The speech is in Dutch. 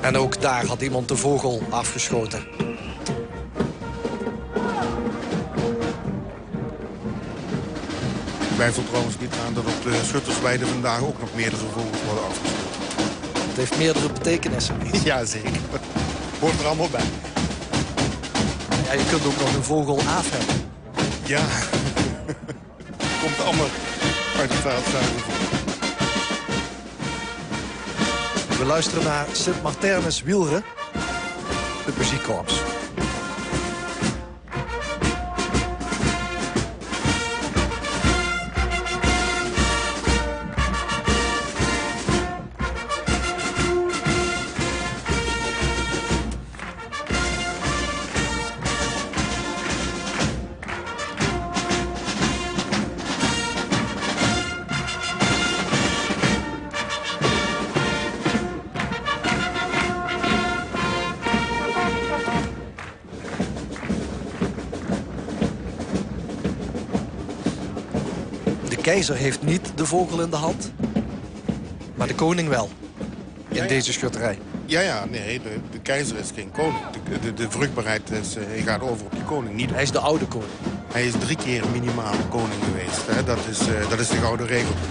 En ook daar had iemand de vogel afgeschoten. Ik twijfel trouwens niet aan dat op de Schuttersweide vandaag ook nog meerdere vogels worden afgeschoten. Het heeft meerdere betekenissen. Ja, zeker. Hoort er allemaal bij. Ja, je kunt ook nog een vogel af hebben. Ja. Komt allemaal uit hetzelfde. We luisteren naar Sint Marternus Wielre, het muziekkorps. De keizer heeft niet de vogel in de hand, maar de koning wel. In deze schutterij. Ja, nee, de keizer is geen koning. De vruchtbaarheid gaat over op die koning. Niet op. Hij is de oude koning. Hij is 3 keer minimaal koning geweest. Hè? Dat is de gouden regel.